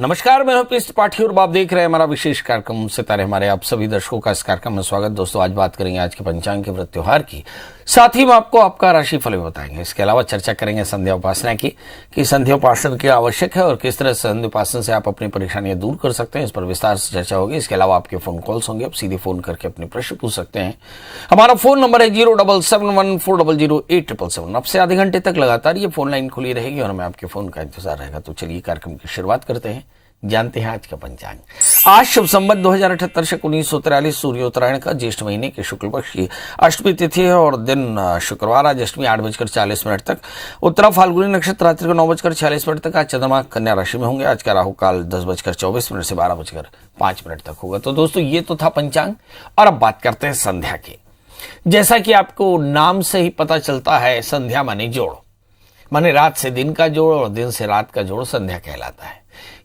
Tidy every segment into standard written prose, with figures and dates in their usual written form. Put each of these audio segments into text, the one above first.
नमस्कार, मैं हूं पीएस त्रिपाठी और आप देख रहे हैं हमारा विशेष कार्यक्रम सितारे। हमारे आप सभी दर्शकों का इस कार्यक्रम में स्वागत। दोस्तों, आज बात करेंगे आज के पंचांग के व्रत त्योहार की, साथ ही में आपको आपका राशिफल भी बताएंगे। इसके अलावा चर्चा करेंगे संध्या उपासना की कि संध्या उपासना क्या आवश्यक है और किस तरह संध्या उपासना से आप अपनी परेशानियां दूर कर सकते हैं। इस पर विस्तार से चर्चा होगी। इसके अलावा आपके फोन कॉल्स होंगे, आप सीधे फोन करके अपने प्रश्न पूछ सकते हैं। हमारा फोन नंबर है 07714008877। अब से आधे घंटे तक लगातार ये फोन लाइन खुली रहेगी और हमें आपके फोन का इंतजार रहेगा। तो चलिए कार्यक्रम की शुरुआत करते हैं, जानते हैं आज का पंचांग। आज शुभ संवत 2078 से 1943 सूर्य उत्तरायण का ज्येष्ठ महीने के शुक्ल पक्ष की अष्टमी तिथि है और दिन शुक्रवार। आज अष्टमी 8:40 तक, उत्तरा फाल्गुनी नक्षत्र रात्रि को 9:46 तक। आज चंद्रमा कन्या राशि में होंगे। आज का राहु काल 10:24 से 12:05 तक होगा। तो दोस्तों, ये तो था पंचांग और अब बात करते हैं संध्या की। जैसा कि आपको नाम से ही पता चलता है, संध्या माने जोड़, माने रात से दिन का जोड़ और दिन से रात का जोड़ संध्या कहलाता है।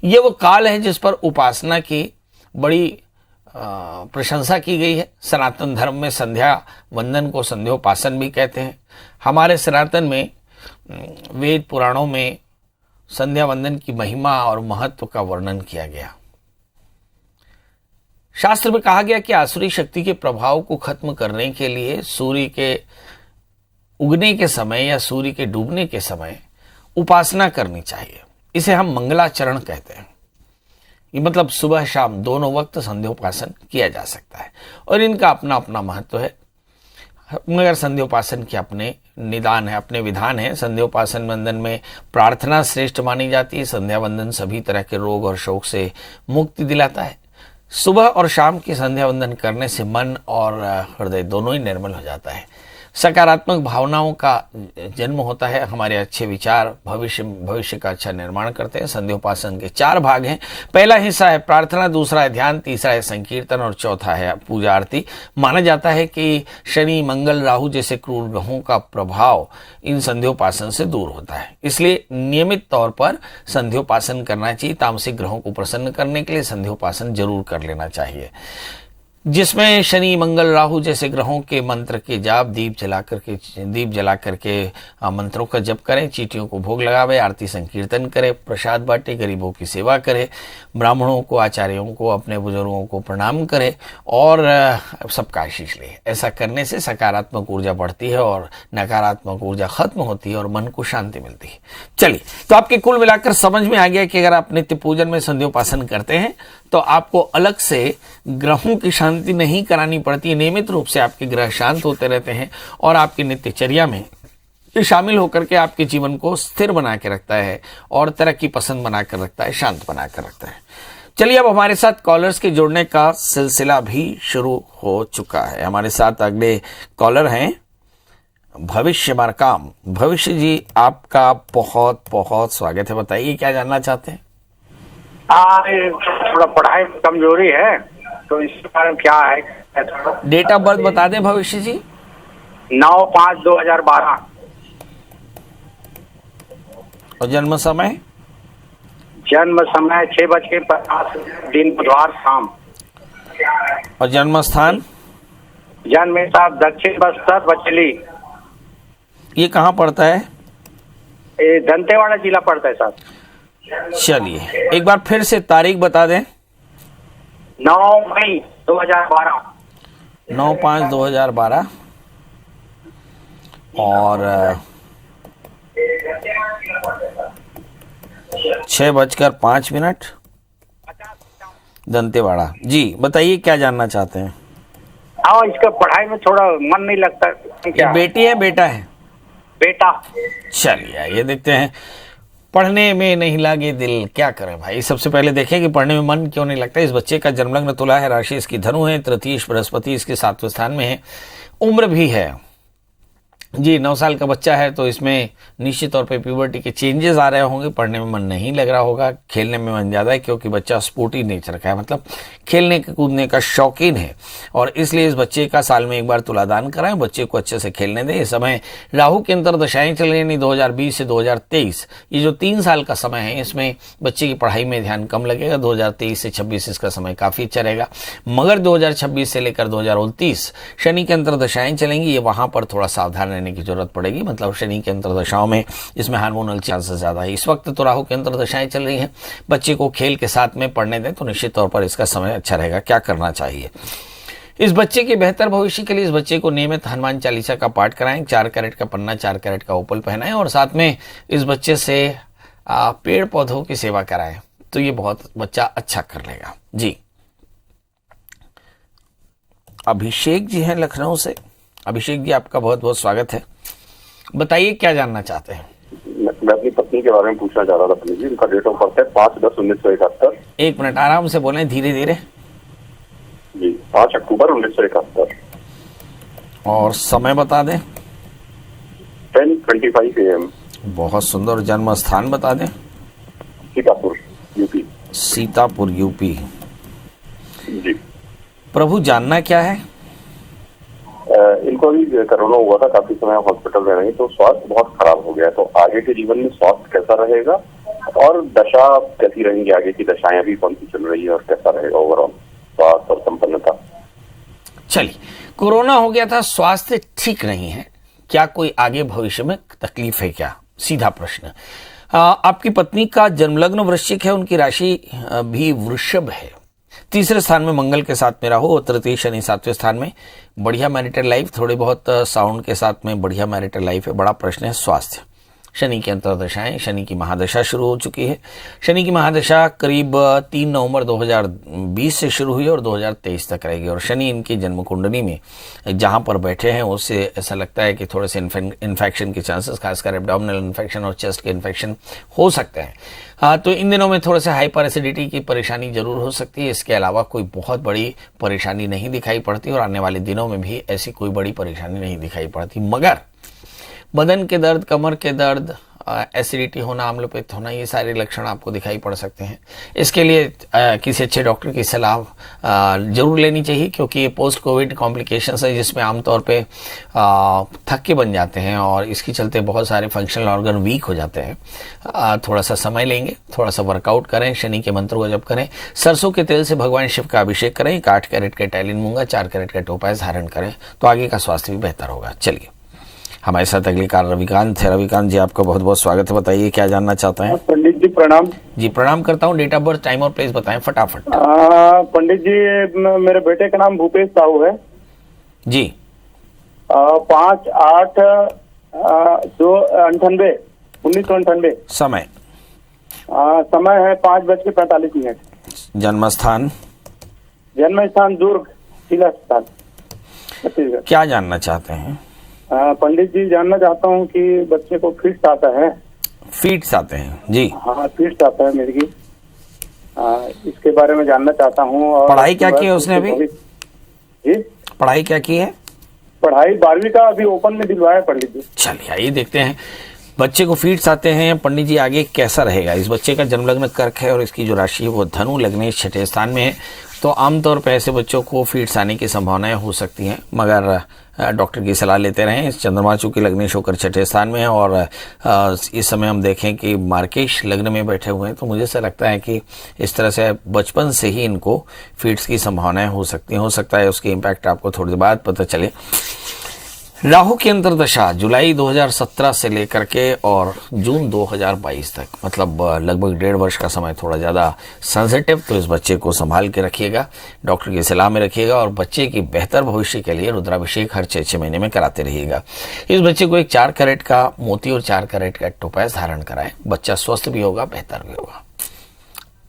ये वो काल है जिस पर उपासना की बड़ी प्रशंसा की गई है। सनातन धर्म में संध्या वंदन को संध्योपासन भी कहते हैं। हमारे सनातन में वेद पुराणों में संध्या वंदन की महिमा और महत्व का वर्णन किया गया। शास्त्र में कहा गया कि आसुरी शक्ति के प्रभाव को खत्म करने के लिए सूर्य के उगने के समय या सूर्य के डूबने के समय उपासना करनी चाहिए। इसे हम मंगलाचरण कहते हैं। ये मतलब सुबह शाम दोनों वक्त संध्योपासन किया जा सकता है और इनका अपना अपना महत्व है। मगर संध्योपासन के अपने निदान है, अपने विधान है। संध्योपासन वंदन में प्रार्थना श्रेष्ठ मानी जाती है। संध्या वंदन सभी तरह के रोग और शोक से मुक्ति दिलाता है। सुबह और शाम की संध्या वंदन करने से मन और हृदय दोनों ही निर्मल हो जाता है। सकारात्मक भावनाओं का जन्म होता है। हमारे अच्छे विचार भविष्य का अच्छा निर्माण करते हैं। संध्योपासन के 4 भाग हैं। पहला हिस्सा है प्रार्थना, दूसरा है ध्यान, तीसरा है संकीर्तन और चौथा है पूजा आरती। माना जाता है कि शनि, मंगल, राहु जैसे क्रूर ग्रहों का प्रभाव इन संध्योपासन से दूर होता है। इसलिए नियमित तौर पर संध्योपासन करना चाहिए। तामसिक ग्रहों को प्रसन्न करने के लिए संध्योपासन जरूर कर लेना चाहिए, जिसमें शनि, मंगल, राहु जैसे ग्रहों के मंत्र के जाप दीप जला करके मंत्रों का जप करें, चींटियों को भोग लगावे, आरती संकीर्तन करें, प्रसाद बांटे, गरीबों की सेवा करें, ब्राह्मणों को, आचार्यों को, अपने बुजुर्गों को प्रणाम करें और सबका आशीष ले। ऐसा करने से सकारात्मक ऊर्जा बढ़ती है और नकारात्मक ऊर्जा खत्म होती है और मन को शांति मिलती है। चलिए, तो आपके कुल मिलाकर समझ में आ गया कि अगर आप नित्य पूजन में संध्योपासन करते हैं तो आपको अलग से ग्रहों की शांति नहीं करानी पड़ती है। नियमित रूप से आपके ग्रह शांत होते रहते हैं और आपकी नित्यचर्या में ये शामिल होकर के आपके जीवन को स्थिर बना के रखता है और तरक्की पसंद बनाकर रखता है, शांत बनाकर रखता है। चलिए, अब हमारे साथ कॉलर्स के जुड़ने का सिलसिला भी शुरू हो चुका है। हमारे साथ अगले कॉलर हैं भविष्य मरकाम। भविष्य जी, आपका बहुत बहुत स्वागत है। बताइए क्या जानना चाहते हैं। थोड़ा पढ़ाई में कमजोरी है तो इसके कारण क्या है? डेट ऑफ बर्थ बता दें भविष्य जी। 9/5/2012 और जन्म समय? जन्म समय 6:50 दिन बुधवार शाम। और जन्म स्थान? जन्म साहब दक्षिण बस्तर बचली। ये कहाँ पड़ता है? ये दंतेवाड़ा जिला पड़ता है साहब। चलिए, एक बार फिर से तारीख बता दें। 9 मई 2012। 9/5/2012 और 6:05 दंतेवाड़ा। जी बताइए क्या जानना चाहते हैं। हाँ, इसका पढ़ाई में थोड़ा मन नहीं लगता। क्या बेटी है बेटा है? बेटा। चलिए आइए देखते हैं। पढ़ने में नहीं लागे दिल, क्या करें भाई। सबसे पहले देखें कि पढ़ने में मन क्यों नहीं लगता। इस बच्चे का जन्मलग्न तुला है, राशि इसकी धनु है, तृतीय बृहस्पति इसके 7वें स्थान में है, उम्र भी है जी 9 साल का बच्चा है। तो इसमें निश्चित तौर पे प्यूबर्टी के चेंजेस आ रहे होंगे। पढ़ने में मन नहीं लग रहा होगा, खेलने में मन ज़्यादा है क्योंकि बच्चा स्पोर्टी नेचर का है, मतलब खेलने कूदने का शौकीन है। और इसलिए इस बच्चे का साल में एक बार तुलादान कराएं, बच्चे को अच्छे से खेलने दें। इस समय राहु के अंतर दशाएं चल रही है 2020 से 2023। ये जो 3 साल का समय है इसमें बच्चे की पढ़ाई में ध्यान कम लगेगा। 2023 से 26 इसका समय काफ़ी अच्छा रहेगा। मगर 2026 से लेकर 2029 शनि के अंतर दशाएं चलेंगी, ये वहाँ पर थोड़ा सावधान रहने रहने की जरूरत पड़ेगी। मतलब शनि के अंतर्दशाओं में इसमें हार्मोनल चांसेस ज़्यादा है। इस वक्त तो राहु की अंतर्दशाएं चल रही हैं। बच्चे को खेल के साथ में पढ़ने दें तो निश्चित तौर पर इसका समय अच्छा रहेगा। क्या करना चाहिए इस बच्चे के बेहतर भविष्य के लिए? इस बच्चे को नियमित हनुमान चालीसा का पाठ कराएं, 4 कैरेट का पन्ना, 4 कैरेट का ओपल पहनाएं और साथ में इस बच्चे से पेड़ पौधों की सेवा कराएं तो ये बहुत बच्चा अच्छा कर लेगा। जी, अभिषेक जी हैं लखनऊ से। अभिषेक जी, आपका बहुत बहुत स्वागत है। बताइए क्या जानना चाहते हैं? मैं अपनी पत्नी के बारे में पूछना चाह रहा था पंडित जी। उनका डेट ऑफ बर्थ है 5/10/1971। एक मिनट, आराम से बोलें, धीरे धीरे जी, 5 अक्टूबर 1971। और समय बता दें। 10:25 AM। बहुत सुंदर। जन्म स्थान बता दें। सीतापुर यूपी। सीतापुर यूपी। जी प्रभु, जानना क्या है? इनको भी कोरोना हुआ था, काफी समय हॉस्पिटल में रही, तो स्वास्थ्य बहुत खराब हो गया। तो आगे के जीवन में स्वास्थ्य कैसा रहेगा और दशा कैसी रहेंगी? आगे की दशाएं अभी कौन सी चल रही है और कैसा रहेगा ओवरऑल स्वास्थ्य और संपन्नता? चलिए, कोरोना हो गया था, स्वास्थ्य ठीक नहीं है, क्या कोई आगे भविष्य में तकलीफ है क्या? सीधा प्रश्न। आपकी पत्नी का जन्मलग्न वृश्चिक है, उनकी राशि भी वृषभ है। तीसरे स्थान में मंगल के साथ में राहु और तृतीय शनि 7वें स्थान में। बढ़िया मैरिटल लाइफ, थोड़ी बहुत साउंड के साथ में बढ़िया मैरिटल लाइफ है। बड़ा प्रश्न है स्वास्थ्य। शनि की अंतर्दशाएं, शनि की महादशा शुरू हो चुकी है। शनि की महादशा करीब 3 नवंबर 2020 से शुरू हुई और 2023 तक रहेगी। और शनि इनकी जन्म कुंडली में जहां पर बैठे हैं उससे ऐसा लगता है कि थोड़े से इन्फेक्शन के चांसेस, खासकर एब्डोमिनल इन्फेक्शन और चेस्ट के इन्फेक्शन हो सकते हैं। तो इन दिनों में थोड़े से हाइपर एसिडिटी की परेशानी जरूर हो सकती है। इसके अलावा कोई बहुत बड़ी परेशानी नहीं दिखाई पड़ती और आने वाले दिनों में भी ऐसी कोई बड़ी परेशानी नहीं दिखाई पड़ती। मगर बदन के दर्द, कमर के दर्द, एसिडिटी होना, आम्लपित्त होना, ये सारे लक्षण आपको दिखाई पड़ सकते हैं। इसके लिए किसी अच्छे डॉक्टर की सलाह जरूर लेनी चाहिए, क्योंकि ये पोस्ट कोविड कॉम्प्लिकेशंस है जिसमें आमतौर पे थक्के बन जाते हैं और इसके चलते बहुत सारे फंक्शनल ऑर्गन वीक हो जाते हैं। थोड़ा सा समय लेंगे, थोड़ा सा वर्कआउट करें, शनि के मंत्र को जप करें, सरसों के तेल से भगवान शिव का अभिषेक करें, 8 कैरेट के टैलिन मूंगा, 4 कैरेट का टोपाज धारण करें तो आगे का स्वास्थ्य भी बेहतर होगा। चलिए, हमारे साथ अगली कार रविकांत है। रविकांत जी, आपका बहुत बहुत स्वागत है। बताइए क्या जानना चाहते हैं? पंडित जी प्रणाम। जी प्रणाम करता हूँ। डेट ऑफ बर्थ, टाइम और प्लेस बताएं फटाफट। पंडित जी, मेरे बेटे का नाम भूपेश साहू है जी। 5/8/1998। समय? समय है 5:45। जन्म स्थान? जन्म स्थान दुर्ग, जिला स्थान छत्तीसगढ़। क्या जानना चाहते हैं? पंडित जी, जानना चाहता हूँ कि बच्चे को फिट्स आता है। फीट्स आते हैं जी? हाँ, फिट्स आता है मेरे की। इसके बारे में जानना चाहता हूँ। और पढ़ाई क्या की है उसने अभी? जी, पढ़ाई क्या की है? पढ़ाई 12वीं का अभी ओपन में दिलवाया पंडित जी। चलिए आइए देखते हैं। बच्चे को फीट्स आते हैं, पंडित जी आगे कैसा रहेगा? इस बच्चे का जन्मलग्न कर्क है और इसकी जो राशि है वो धनु लग्न 6ठे स्थान में है। तो आमतौर पर ऐसे बच्चों को फीट्स आने की संभावनाएं हो सकती हैं, मगर डॉक्टर की सलाह लेते रहें। चंद्रमा चूंकि लग्नेश होकर 6ठे स्थान में है और इस समय हम देखें कि मार्केश लग्न में बैठे हुए हैं, तो मुझे ऐसा लगता है कि इस तरह से बचपन से ही इनको फीट्स की संभावनाएं हो सकती हैं। हो सकता है उसकी इम्पैक्ट आपको थोड़ी देर बाद पता चले। राहु की अंतर्दशा जुलाई 2017 से लेकर के और जून 2022 तक, मतलब लगभग 1.5 वर्ष का समय थोड़ा ज़्यादा सेंसिटिव। तो इस बच्चे को संभाल के रखिएगा, डॉक्टर की सलाह में रखिएगा और बच्चे की बेहतर भविष्य के लिए रुद्राभिषेक हर 6 महीने में कराते रहिएगा। इस बच्चे को एक 4 कैरेट का मोती और 4 कैरेट का टोपाज धारण कराएं। बच्चा स्वस्थ भी होगा, बेहतर भी होगा।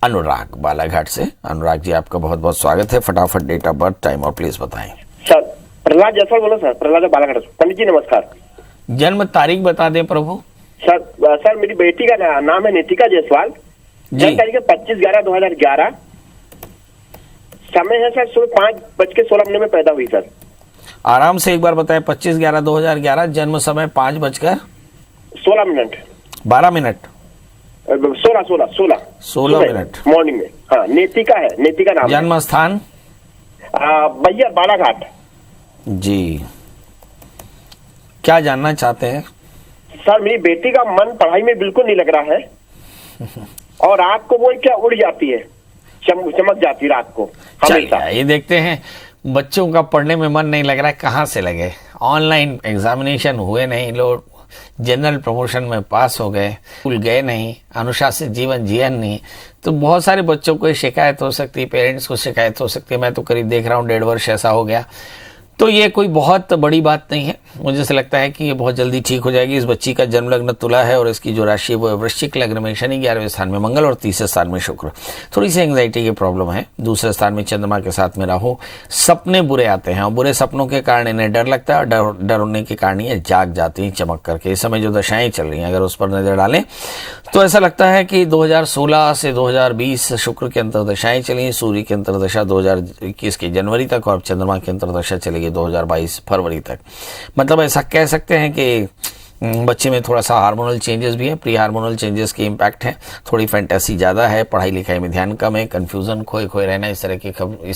अनुराग बालाघाट से। अनुराग जी, आपका बहुत बहुत स्वागत है। फटाफट डेट ऑफ बर्थ, टाइम और प्लेस बताएं। सर प्रहलाद जायसवाल बोलो सर। प्रहलाद बालाघाट। पंडित जी नमस्कार। जन्म तारीख बता दें प्रभु। सर मेरी बेटी का नाम है नितिका जायसवाल। जन्म तारीख है 25/11/2011। समय है सर सुबह 5:16 में पैदा हुई सर। आराम से एक बार बताएं। 25/11/2011। जन्म समय 5:16 12 मिनट 16 मिनट मॉर्निंग में। हाँ, नेतिका है, नेतिका नाम। जन्म स्थान? भैया बालाघाट। जी, क्या जानना चाहते हैं? सर मेरी बेटी का मन पढ़ाई में बिल्कुल नहीं लग रहा है और रात को वो क्या उड़ जाती है, चमक जाती रात को हमेशा। ये देखते हैं बच्चों का पढ़ने में मन नहीं लग रहा है, कहाँ से लगे। ऑनलाइन एग्जामिनेशन हुए नहीं, लोग जनरल प्रमोशन में पास हो गए, स्कूल गए नहीं, अनुशासित जीवन जिया नहीं, तो बहुत सारे बच्चों को शिकायत हो सकती है, पेरेंट्स को शिकायत हो सकती है। मैं तो करीब देख रहा हूँ 1.5 वर्ष ऐसा हो गया। तो ये कोई बहुत बड़ी बात नहीं है, मुझे से लगता है कि ये बहुत जल्दी ठीक हो जाएगी। इस बच्ची का जन्म लग्न तुला है और इसकी जो राशि है वो वृश्चिक लग्न में शनि, 11वें स्थान में मंगल और तीसरे स्थान में शुक्र। थोड़ी सी एंग्जाइटी की प्रॉब्लम है। दूसरे स्थान में चंद्रमा के साथ में राहु। सपने बुरे आते हैं और बुरे सपनों के कारण इन्हें डर लगता है और डर होने के कारण ये जाग जाती हैं चमक करके। इस समय जो दशाएं चल रही हैं अगर उस पर नजर डालें तो ऐसा लगता है कि 2016 से 2020 शुक्र की अंतर्दशाएं चली, सूर्य की अंतर्दशा 2021 के जनवरी तक और चंद्रमा की अंतर्दशा चलेगी 2022 फरवरी तक। मतलब ऐसा कह सकते हैं कि बच्चे में थोड़ा सा हार्मोनल चेंजेस भी है, प्री हार्मोनल चेंजेस के इम्पैक्ट है, थोड़ी फैंटेसी ज़्यादा है, पढ़ाई लिखाई में ध्यान कम है, कन्फ्यूजन, खोए रहना, इस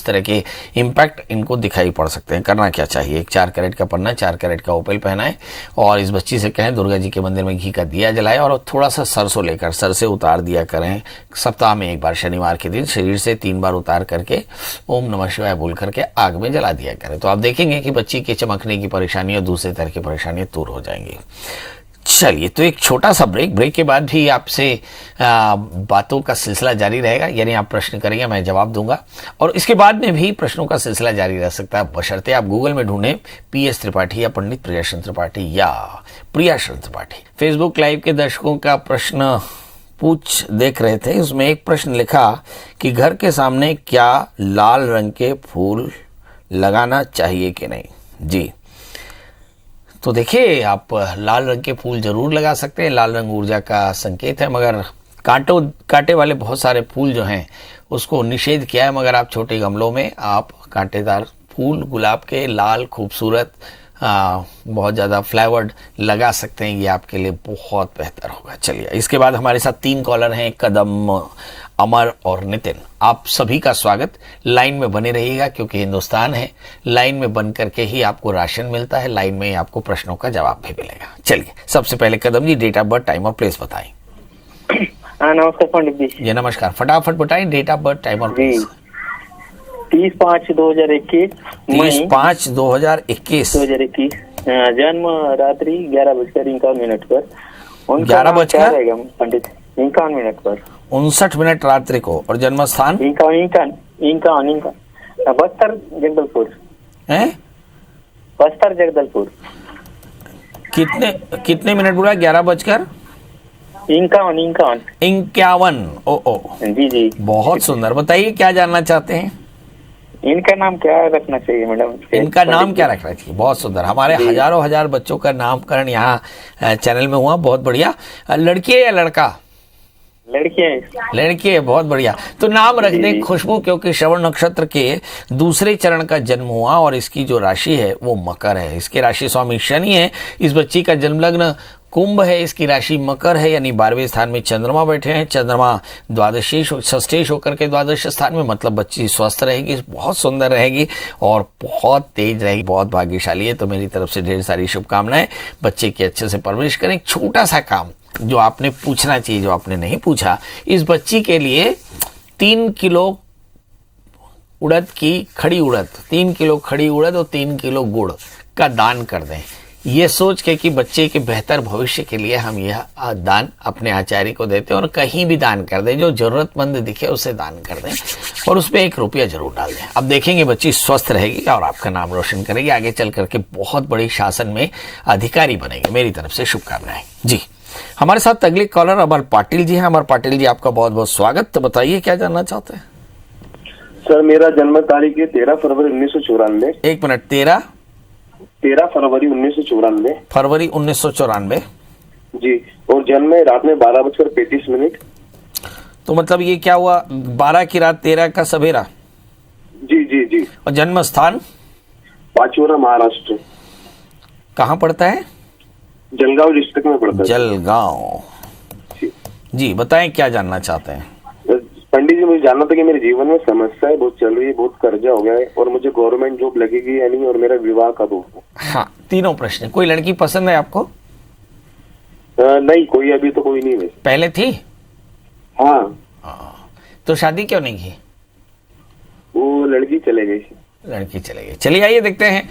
तरह के इम्पैक्ट इनको दिखाई पड़ सकते हैं। करना क्या चाहिए? एक 4 कैरेट का पन्ना, 4 कैरेट का ओपल पहनाएं और इस बच्ची से कहें दुर्गा जी के मंदिर में घी का दिया जलाए और थोड़ा सा सरसों लेकर सर से उतार दिया करें। सप्ताह में एक बार शनिवार के दिन शरीर से 3 बार उतार करके ओम नमः शिवाय बोल करके आग में जला दिया करें, तो आप देखेंगे कि बच्ची के चमकने की परेशानी और दूसरे तरह की परेशानियां दूर हो जाएंगी। चलिए, तो एक छोटा सा ब्रेक के बाद भी आपसे बातों का सिलसिला जारी रहेगा, यानी आप प्रश्न करेंगे मैं जवाब दूंगा और इसके बाद में भी प्रश्नों का सिलसिला जारी रह सकता है, बशर्ते आप गूगल में ढूंढें PS त्रिपाठी या पंडित प्रियाशरण त्रिपाठी या प्रियाशरण त्रिपाठी। फेसबुक लाइव के दर्शकों का प्रश्न पूछ देख रहे थे, उसमें एक प्रश्न लिखा कि घर के सामने क्या लाल रंग के फूल लगाना चाहिए कि नहीं। जी, तो देखिए, आप लाल रंग के फूल जरूर लगा सकते हैं। लाल रंग ऊर्जा का संकेत है, मगर कांटे वाले बहुत सारे फूल जो हैं उसको निषेध किया है, मगर आप छोटे गमलों में आप कांटेदार फूल गुलाब के लाल खूबसूरत बहुत ज़्यादा फ्लावर्ड लगा सकते हैं, ये आपके लिए बहुत बेहतर होगा। चलिए, इसके बाद हमारे साथ 3 कॉलर हैं, कदम, अमर और नितिन। आप सभी का स्वागत। लाइन में बने रहिएगा क्योंकि हिंदुस्तान है, लाइन में बन करके ही आपको राशन मिलता है, लाइन में ही आपको प्रश्नों का जवाब भी मिलेगा। चलिए, सबसे पहले कदम जी डेट ऑफ बर्थ, टाइम और प्लेस बताएं। नमस्कार पंडित जी। जी नमस्कार, फटाफट बताएं डेट ऑफ बर्थ, टाइम और प्लेस। 30/5/2021 30/5/2021 जन्म रात्रि 11:51 पर। 11:51 पंडित 51 पर 59 मिनट रात्रि को। और जन्म स्थान बस्तर जगदलपुर है। बस्तर जगदलपुर। कितने मिनट बोला? 11:51 ओ जी बहुत सुंदर। बताइए क्या जानना चाहते हैं? इनका नाम क्या रखना चाहिए मैडम? इनका नाम क्या रखना चाहिए? बहुत सुंदर। हमारे हजारों हजार बच्चों का नामकरण यहाँ चैनल में हुआ, बहुत बढ़िया। लड़की है या लड़का? लड़की है, बहुत बढ़िया। तो नाम रख दें खुशबू, क्योंकि श्रवण नक्षत्र के दूसरे चरण का जन्म हुआ और इसकी जो राशि है वो मकर है। इसके राशि स्वामी शनि है। इस बच्ची का जन्म लग्न कुंभ है, इसकी राशि मकर है, यानी 12वें स्थान में चंद्रमा बैठे हैं। चंद्रमा षष्ठेश होकर के द्वादश स्थान में, मतलब बच्ची स्वस्थ रहेगी, बहुत सुंदर रहेगी और बहुत तेज रहेगी, बहुत भाग्यशाली है। तो मेरी तरफ से ढेर सारी शुभकामनाएं। बच्चे की अच्छे से परवरिश करें। छोटा सा काम जो आपने पूछना चाहिए, जो आपने नहीं पूछा, इस बच्ची के लिए 3 किलो उड़द की खड़ी उड़द, 3 किलो खड़ी उड़द और 3 किलो गुड़ का दान कर दें, ये सोच के कि बच्चे के बेहतर भविष्य के लिए हम यह दान अपने आचार्य को देते हैं। और कहीं भी दान कर दें, जो जरूरतमंद दिखे उसे दान कर दें और उस पर 1 रुपया जरूर डाल दें। अब देखेंगे बच्ची स्वस्थ रहेगी और आपका नाम रोशन करेगी, आगे चल करके बहुत बड़ी शासन में अधिकारी बनेगी। मेरी तरफ से शुभकामनाएं। जी, हमारे साथ अगले कॉलर अमर पाटिल जी हैं। अमर पाटिल जी, आपका बहुत बहुत स्वागत। तो बताइए क्या जानना चाहते हैं? सर, मेरा जन्म तारीख है 13 फरवरी 1994। 1 मिनट, 13 फरवरी 1994। फरवरी 1994 जी। और जन्म है रात में 12:35। तो मतलब ये क्या हुआ, 12 की रात 13 का सवेरा? जी जी जी। और जन्म स्थान? पाचोरा, महाराष्ट्र। कहाँ पड़ता है? जलगांव डिस्ट्रिक्ट में पड़ता है। जलगांव जी। बताएं क्या जानना चाहते हैं? पंडित जी, मुझे जानना था कि मेरे जीवन में समस्याएं बहुत चल रही है, बहुत कर्जा हो गया है और मुझे गवर्नमेंट जॉब लगेगी या नहीं, और मेरा विवाह कब होगा? हाँ, तीनों प्रश्न। कोई लड़की पसंद है आपको? नहीं, कोई अभी तो कोई नहीं है। पहले थी? हाँ। तो शादी क्यों नहीं की? वो लड़की चले गई। ऋण की चलेगी। चलिए आइए देखते हैं,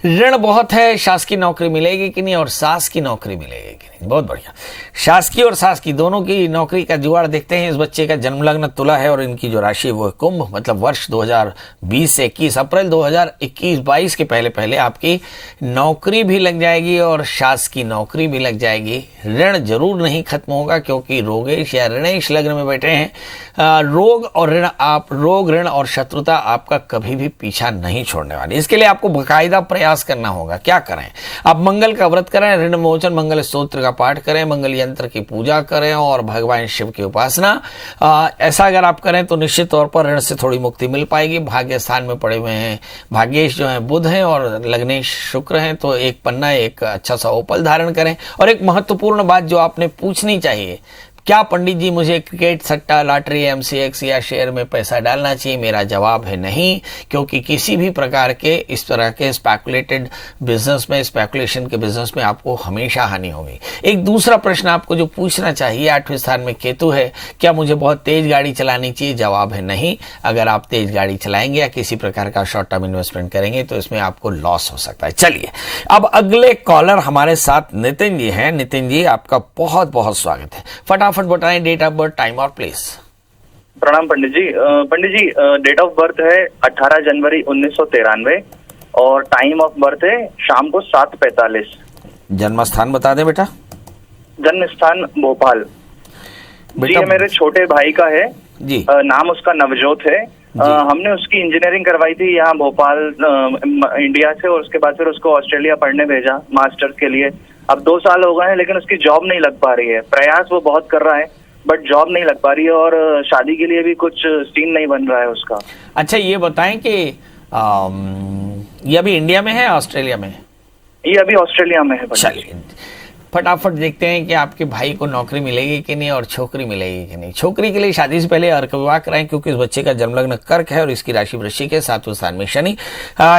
ऋण बहुत है, शासकीय नौकरी मिलेगी कि नहीं और सास की नौकरी मिलेगी कि नहीं। बहुत बढ़िया, शासकीय और सास की दोनों की नौकरी का जुगाड़ देखते हैं। इस बच्चे का जन्म लग्न तुला है और इनकी जो राशि वो है कुंभ, मतलब वर्ष 2020 से 21 अप्रैल 2021-22 के पहले पहले आपकी नौकरी भी लग जाएगी और शास की नौकरी भी लग जाएगी। ऋण जरूर नहीं खत्म होगा क्योंकि रोगेश या ऋणेश लग्न में बैठे हैं। रोग और ऋण, आप रोग ऋण और शत्रुता आपका कभी भी पीछा नहीं छोड़ने वाली। इसके लिए आपको बाकायदा प्रयास करना होगा। क्या करें? आप मंगल का व्रत करें, ऋण मोचन मंगल स्तोत्र का पाठ करें, मंगल यंत्र की पूजा करें और भगवान शिव की उपासना। ऐसा अगर आप करें तो निश्चित तौर पर ऋण से थोड़ी मुक्ति मिल पाएगी। भाग्य स्थान में पड़े हुए हैं भाग्येश जो है बुध हैं और लग्नेश शुक्र हैं, तो एक पन्ना एक अच्छा सा ओपल धारण करें। और एक महत्वपूर्ण बात जो आपने पूछनी चाहिए, क्या पंडित जी मुझे क्रिकेट, सट्टा, लॉटरी, एमसीएक्स या शेयर में पैसा डालना चाहिए? मेरा जवाब है नहीं, क्योंकि किसी भी प्रकार के इस तरह के स्पेकुलेटेड बिजनेस में, स्पेकुलेशन के बिजनेस में आपको हमेशा हानि होगी। एक दूसरा प्रश्न आपको जो पूछना चाहिए, 8वें स्थान में केतु है, क्या मुझे बहुत तेज गाड़ी चलानी चाहिए? जवाब है नहीं। अगर आप तेज गाड़ी चलाएंगे या किसी प्रकार का शॉर्ट टर्म इन्वेस्टमेंट करेंगे तो इसमें आपको लॉस हो सकता है। चलिए अब अगले कॉलर हमारे साथ नितिन जी हैं। नितिन जी आपका बहुत बहुत स्वागत है। फटाफट बताएं डेट ऑफ बर्थ, टाइम और प्लेस। प्रणाम पंडित जी। पंडित जी, डेट ऑफ बर्थ है 18 जनवरी 1993 और टाइम ऑफ बर्थ है शाम को 7:45। जन्म स्थान बता दें बेटा। जन्म स्थान भोपाल। जी, ये मेरे छोटे भाई का है जी। नाम उसका नवजोत है। हमने उसकी इंजीनियरिंग करवाई थी यहाँ भोपाल इंडिया से, और उसके बाद फिर उसको ऑस्ट्रेलिया पढ़ने भेजा मास्टर्स के लिए। अब 2 साल हो गए हैं लेकिन उसकी जॉब नहीं लग पा रही है। प्रयास वो बहुत कर रहा है बट जॉब नहीं लग पा रही है और शादी के लिए भी कुछ सीन नहीं बन रहा है उसका। अच्छा ये बताएं कि ये अभी इंडिया में है ऑस्ट्रेलिया में? ये अभी ऑस्ट्रेलिया में है। चलिए फटाफट देखते हैं कि आपके भाई को नौकरी मिलेगी कि नहीं और छोकरी मिलेगी कि नहीं। छोकरी के लिए शादी से पहले अर्क विवाह कराएं क्योंकि इस बच्चे का जन्मलग्न कर्क है और इसकी राशि वृश्चिक है। 7वें स्थान में शनि।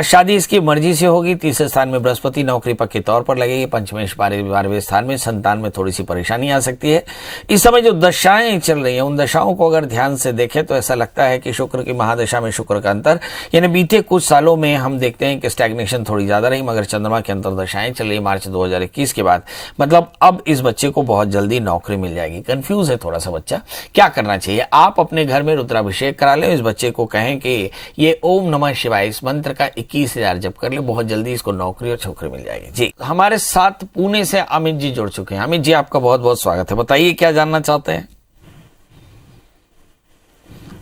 शादी इसकी मर्जी से होगी। 3रे स्थान में बृहस्पति नौकरी पक्के तौर पर लगेगी। 5वें 12वें स्थान में संतान में थोड़ी सी परेशानी आ सकती है। इस समय जो दशाएं चल रही है उन दशाओं को अगर ध्यान से देखें तो ऐसा लगता है कि शुक्र की महादशा में शुक्र का अंतर, यानी बीते कुछ सालों में हम देखते हैं कि स्टैग्नेशन थोड़ी ज्यादा रही, मगर चंद्रमा की अंतर दशाएं चल रही मार्च 2021 के बाद। मतलब अब इस बच्चे को बहुत जल्दी नौकरी मिल जाएगी। कंफ्यूज है थोड़ा सा बच्चा, क्या करना चाहिए? आप अपने घर में रुद्राभिषेक करा लें। इस बच्चे को कहें कि ये ओम नमः शिवाय इस मंत्र का 21,000 जप कर ले, बहुत जल्दी इसको नौकरी और छोकरी मिल जाएगी। जी हमारे साथ पुणे से अमित जी जुड़ चुके हैं। अमित जी आपका बहुत बहुत स्वागत है। बताइए क्या जानना चाहते हैं?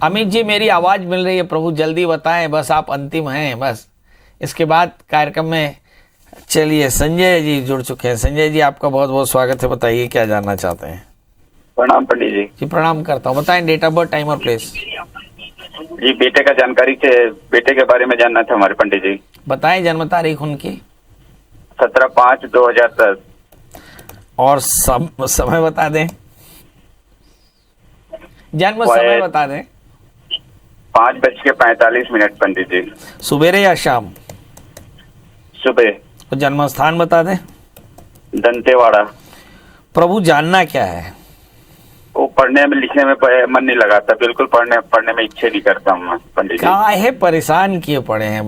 अमित जी मेरी आवाज मिल रही है? प्रभु जल्दी बताएं, बस आप अंतिम हैं, बस इसके बाद कार्यक्रम में। चलिए संजय जी जुड़ चुके हैं। संजय जी आपका बहुत बहुत स्वागत है। बताइए क्या जानना चाहते हैं? प्रणाम पंडित जी। जी प्रणाम करता हूँ। बताएं डेट ऑफ बर्थ, टाइम और प्लेस। जी बेटे का जानकारी के बेटे के बारे में जानना था हमारे पंडित जी। बताएं जन्म तारीख उनकी। 17/5/2010 और समय बता दें। जन्म समय बता दें। 5:45 पंडित जी। सुबेरे या शाम? सुबह। तो जन्म स्थान बता दें। दंतेवाड़ा। प्रभु जानना क्या है? वो पढ़ने में लिखने में मन नहीं लगाता, बिल्कुल पढ़ने में इच्छा नहीं करता हूँ पंडित जी। काहे परेशान किए पड़े हैं?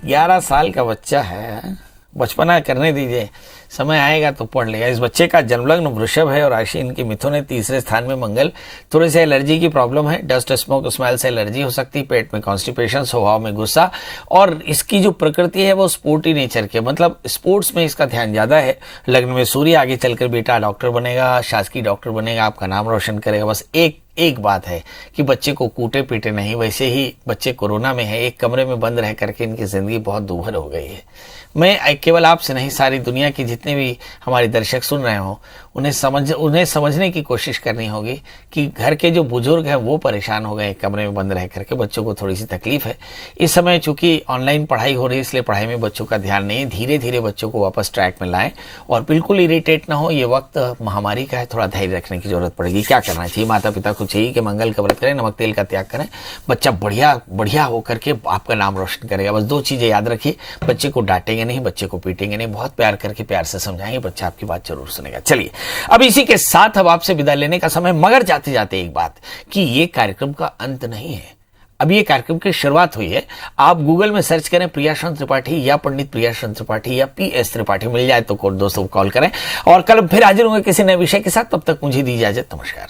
11 साल का बच्चा है, बचपना करने दीजिए, समय आएगा तो पढ़ लेगा। इस बच्चे का जन्मलग्न वृषभ है और राशि इनकी मिथुन है। 3रे स्थान में मंगल। थोड़ी सी एलर्जी की प्रॉब्लम है, डस्ट स्मोक स्मेल से एलर्जी हो सकती है। पेट में कॉन्स्टिपेशन, स्वभाव में गुस्सा, और इसकी जो प्रकृति है वो स्पोर्टी नेचर के, मतलब स्पोर्ट्स में इसका ध्यान ज्यादा है। लग्न में सूर्य, आगे चलकर बेटा डॉक्टर बनेगा, शासकीय डॉक्टर बनेगा, आपका नाम रोशन करेगा। बस एक बात है कि बच्चे को कूटे पीटे नहीं। वैसे ही बच्चे कोरोना में है, एक कमरे में बंद रह करके इनकी जिंदगी बहुत दूभर हो गई है। मैं केवल आपसे नहीं, सारी दुनिया की जितने भी हमारे दर्शक सुन रहे हो उन्हें समझने की कोशिश करनी होगी कि घर के जो बुजुर्ग हैं वो परेशान हो गए कमरे में बंद रह करके। बच्चों को थोड़ी सी तकलीफ है इस समय, चूंकि ऑनलाइन पढ़ाई हो रही है इसलिए पढ़ाई में बच्चों का ध्यान नहीं है। धीरे धीरे बच्चों को वापस ट्रैक में लाएं और बिल्कुल इरिटेट ना हो। ये वक्त महामारी का है, थोड़ा धैर्य रखने की जरूरत पड़ेगी। क्या करना चाहिए? माता पिता को चाहिए कि मंगल का व्रत करें, नमक तेल का त्याग करें। बच्चा बढ़िया होकर के आपका नाम रोशन करेगा। बस 2 चीजें याद रखिए, बच्चे को डांटेंगे नहीं, बच्चे को पीटेंगे नहीं, बहुत प्यार करके प्यार से समझाएंगे, बच्चा आपकी बात जरूर सुनेगा। चलिए अब इसी के साथ अब आपसे विदा लेने का समय, मगर जाते जाते एक बात कि ये कार्यक्रम का अंत नहीं है। अभी ये कार्यक्रम की शुरुआत हुई है। आप गूगल में सर्च करें प्रियाशरण त्रिपाठी या पंडित प्रियाशरण त्रिपाठी या PS त्रिपाठी, मिल जाए तो दोस्तों कॉल करें। और कल फिर हाजिर होंगे किसी नए विषय के साथ, तब तक मुझे दी इजाजत। नमस्कार।